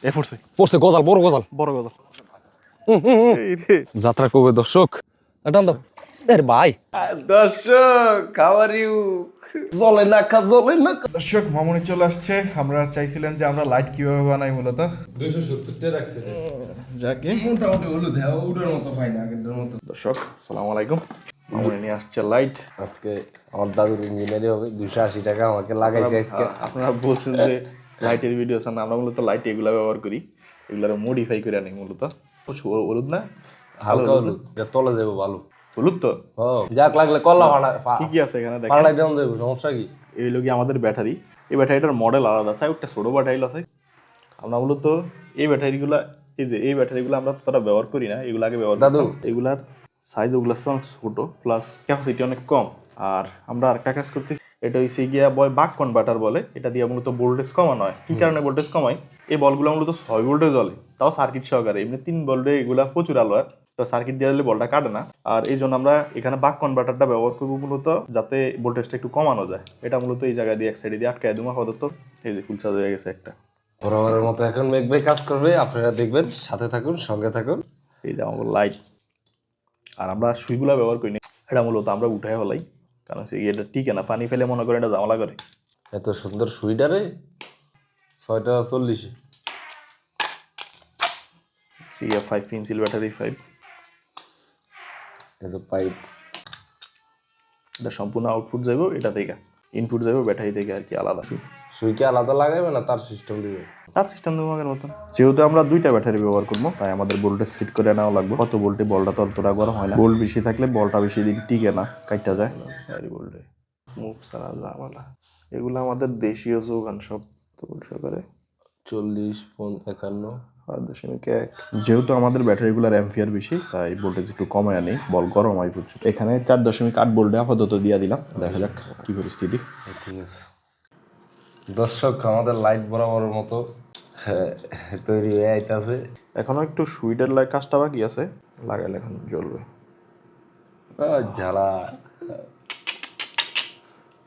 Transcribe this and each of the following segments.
এ পড়ছে পড়ছে গজাল, বড় গজাল। বড় কথা যাত্রা করবে দর্শক। টান দাও। এর ভাই দর্শক হাউ ইউ? জলে না খা, জলে না খা। দর্শক মামুনি চলে আসছে। আমরা চাইছিলেন যে আমরা লাইট কিভাবে বানাই মূলত 270 রাখছে যাকে মোটামুটি হলুদ হ্যাঁ উডের মতো ফাইন আগের মতো। দর্শক আসসালামু আলাইকুম। মামুনি নিয়ে আসছে লাইট। আজকে আমার দাদুর ইঞ্জিনিয়ারিং হবে, 280 টাকা আমাকে লাগাইছে আজকে। আপনারা বলছেন যে লাইটের ভিডিও চান, আমরা মূলত লাইট এগুলা ব্যবহার করি, এগুলার মডিফাই করে আনি মূলত। হলুদ না, হালকা হলুদ, এটা তলে যাবো ভালো। হলুদ তো যাক লাগলে কল্লা কি কি আছে এখানে দেখেন। ফাড়াই দেওয়া যাবে, সমস্যা কি? এই লোক আমাদের ব্যাটারি, এই ব্যাটারিটার মডেল আলাদা আছে, একটা ছোট ব্যাটারি আছে। আমরা মূলত এই ব্যাটারিগুলা, এই যে এই ব্যাটারিগুলো আমরা ততটা ব্যবহার করি না, এগুলো আগে ব্যবহার দাদু করতাম। এগুলার সাইজ ওগুলো অনেক ছোট, প্লাস ক্যাপাসিটি অনেক কম। আর আমরা আরেকটা কাজ করতেছি, এটা হচ্ছে গিয়া বাক কনভার্টার বলে, এটা দিয়ে মূলত ভোল্টেজ কমানো হয়। কি কারণে ভোল্টেজ কমায়? এই বলগুলো মূলত 6 ভোল্টে জ্বলে, তাও সার্কিট সহকারে। এমনি 3 ভোল্টে এগুলা প্রচুর আলো হয়, তো সার্কিট দিয়ে দিলে বলটা কাটে না। আর এই জন্য আমরা এখানে বাক কনভার্টারটা ব্যবহার করবো মূলত, যাতে ভোল্টেজটা একটু কমানো যায়। এটা মূলত এই জায়গায় দিয়ে এক সাইডে দিয়ে আটকায় দুমা আপাতত। এই যে ফুল চার্জ হয়ে গেছে একটা। বরাবরের মতো এখন মেঘ কাজ করবে, আপনারা দেখবেন, সাথে থাকুন, সঙ্গে থাকুন। এই যে আমার লাইট, আর আমরা সুইগুলা ব্যবহার করি না, এটা মূলত আমরা উঠাই হলাই, কারণ সে এটা টিকে না, পানি ফেলে মনে করেন এটা জামলা করে। এত সুন্দর সুইডারে 6 টাকা 40। সিএফ 5 পেন্সিল ব্যাটারি 5, এত পাইপ এটা সম্পূর্ণ আউটপুট যাইব এটা থেকে, ইনপুট যাইব ব্যাটারি থেকে আর কি আলাদা। সুইকে আলাদা লাগাইবে না, তার সিস্টেম দিবে? তার সিস্টেম দেবো আগের মতন। যেহেতু আমরা 2টা ব্যাটারি ব্যবহার করবো, তাই আমাদের ভোল্টেজ সেট করে নেওয়া লাগবে। কত ভোল্টে বলটা ততটা গরম হয় না, ভোল্ট বেশি থাকলে বলটা বেশি দিন টিকে না, কাটটা যায়। 4 ভোল্টে মুখ সারা জামালা, এগুলো আমাদের দেশীয় যোগান সব, তো সহকারে 40, 51। 5.1। যেহেতু আমাদের ব্যাটারিগুলোর অ্যাম্পিয়ার বেশি, তাই ভোল্টেজ একটু কমায় নেই, বল গরম হয় প্রচুর। এখানে 4.8 ভোল্টে আপাতত দিয়ে দিলাম, দেখা যাক কি পরিস্থিতি। ঠিক আছে দর্শক, আমাদের লাইট বরাবরের মতো তৈরি হয়ে আইতাছে। এখনো একটু সুইডের লাইট কাজটা বাকি আছে, লাগাইলে এখন জ্বলবে। জ্বালা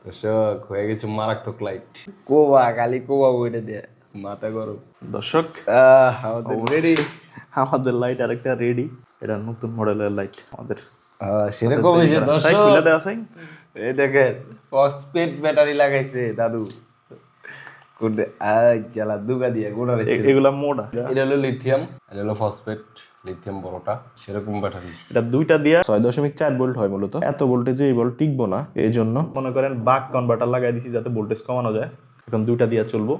দর্শক, হয়ে গেছে মারাত্মক লাইট। কোবা খালি কোবা ওইটা দিয়ে মাথা গরম। দর্শক আমাদের রেডি, আমাদের লাইট আরেকটা রেডি। এটা নতুন মডেলের লাইট আমাদের, সেরকম হয়েছে দর্শক। খুলে দেওয়া আছে। এই দেখেন ফসফেট ব্যাটারি লাগাইছে দাদু। কোনটা জ্বালা দুগা দিয়ে গোড়া রেখেছে। এগুলা মোটা, এটা হলো লিথিয়াম, এটা হলো ফসফেট। লিথিয়াম বড়টা সেরকম ব্যাটারি। এটা 2টা দিয়ে 6.4 ভোল্ট হয় মূলত। এত ভোল্টেজে এই ভোল্ট টিকবো না, এই জন্য মনে করেন বাক কনভার্টার লাগাই দিছি যাতে ভোল্টেজ কমানো যায়। এখন 2টা দিয়ে চলবো,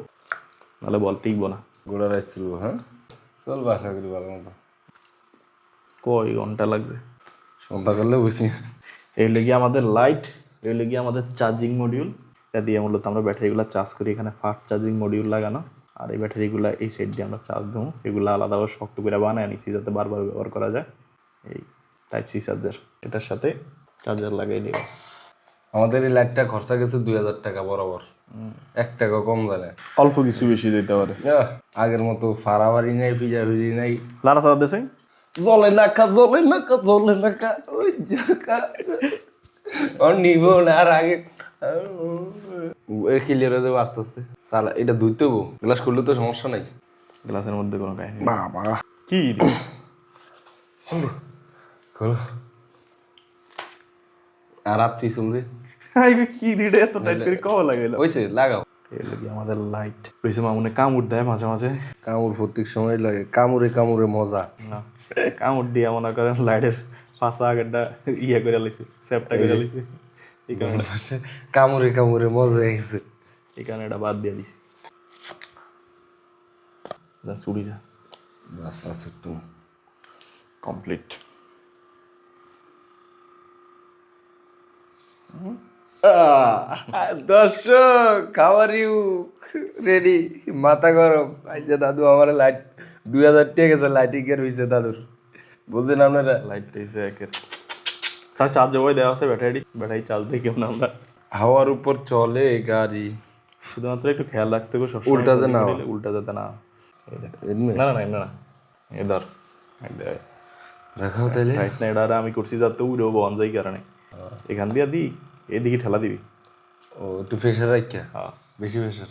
নাহলে বল টিকবো না। গোড়া রাখছিল, হ্যাঁ চলবে আশা করি ভালো মতো। কয় ঘন্টা লাগছে সন্ধ্যা করলে বুঝি। এই লেগে আমাদের লাইট, এই লেগে আমাদের চার্জিং মডিউল। এটা দিয়ে মূলত আমরা ব্যাটারিগুলো চার্জ করি। এখানে ফাস্ট চার্জিং মডিউল লাগানো, আর এই ব্যাটারিগুলো এই সাইড দিয়ে আমরা চার্জ দেবো। এগুলো আলাদাভাবে শক্ত করে বানায় নিচ্ছি যাতে বারবার ব্যবহার করা যায়। এই টাইপ সি চার্জার, এটার সাথে চার্জার লাগাই নিব। আমাদের এই লাইটটা খরচা গেছে 2000 টাকা বরাবর, 1 টাকা কম জানে। অল্প কিছু বেশি দিতে পারে। আগের মতো ফাড়াবাড়ি নাই, ফিজাফিজি নাই। লারা চালা দেছে জলে না খা, জলে না খা, জলে না খা, ওই জাকা ওর নিব না। আর আগে ক্লিয়ার হয়ে যাবে আস্তে আস্তে। সালা এটা ধুইতে হবো, গ্লাস খুললে তো সমস্যা নাই। গ্লাসের মধ্যে কোনো কাহিনী বাবা কি খোলো। আর রাত পিছন রে কি রিডে এত টাইট করে কও লাগাইলো। হইছে লাগাও। এই লাগি আমাদের লাইট হইছে মামুনে কামড় দেয় মাঝে মাঝে। কামড় প্রত্যেক সময় লাগে, কামড়ে কামড়ে মজা। না কামড় দিয়ে মনে করেন লাইটের পাশা আগেরটা ইয়ে করে লাইছে, সেপটা করে লাইছে। এই কারণে কামড়ে কামড়ে মজা গেছে, এই কারণে এটা বাদ দিয়ে দিছি। যা চুড়ি যা, বাস আছে একটু কমপ্লিট। দর্শক হাউ ইউ? রেডি, মাথা গরম। আইজা দাদু আমার লাইট 2000 টাকা গেছে লাইটিং এর হইছে দাদুর, বুঝলেন আপনারা? লাইট দিয়েছে একের চার্জ ওই দেওয়া আছে ব্যাটারি, ব্যাটারি চার্জ দিয়ে কেমন আমরা হাওয়ার উপর চলে গাড়ি। শুধুমাত্র একটু খেয়াল রাখতে হবে সবসময়, উল্টাতে না হয়। উল্টা যাতে না। এই দেখ। এমনি না না না না এ ধর দেখাও তাইলে। রাইট না, এটা আমি করছি যাতে উড়েও বন যায় কারণে। এখান দিয়ে দি, এদিকে ঠেলা দিবি। ও একটু প্রেশার রাখা, হ্যাঁ বেশি প্রেশার।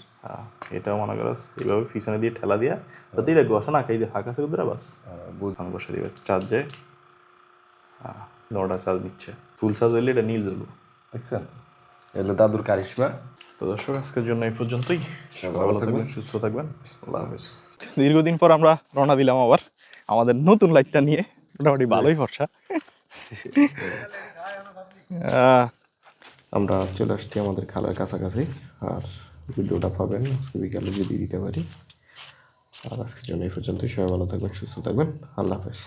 এটাও মনে করো এইভাবে পিছনে দিয়ে ঠেলা দিয়া যাতে এটা বসে না, এই যে ফাঁকা আছে ওদের বাস বসে দিবে চার্জে। নটা চার্জ নিচ্ছে, ফুল চার্জ হইলে এটা নীল জ্বলবে। দেখছেন, এগুলো দাদুর কারিশমা। তো দর্শক আজকের জন্য এই পর্যন্তই। সবাই ভালো থাকবেন, সুস্থ থাকবেন, আল্লাহ হাফেজ। দীর্ঘদিন পর আমরা রওনা দিলাম আবার আমাদের নতুন লাইটটা নিয়ে, মোটামুটি ভালোই ভরসা। আমরা চলে আসছি আমাদের খালের কাছাকাছি, আর ভিডিওটা পাবেন আজকে বিকালে যদি দিতে পারি। আর আজকের জন্য এই পর্যন্তই, সবাই ভালো থাকবেন, সুস্থ থাকবেন, আল্লাহ হাফেজ।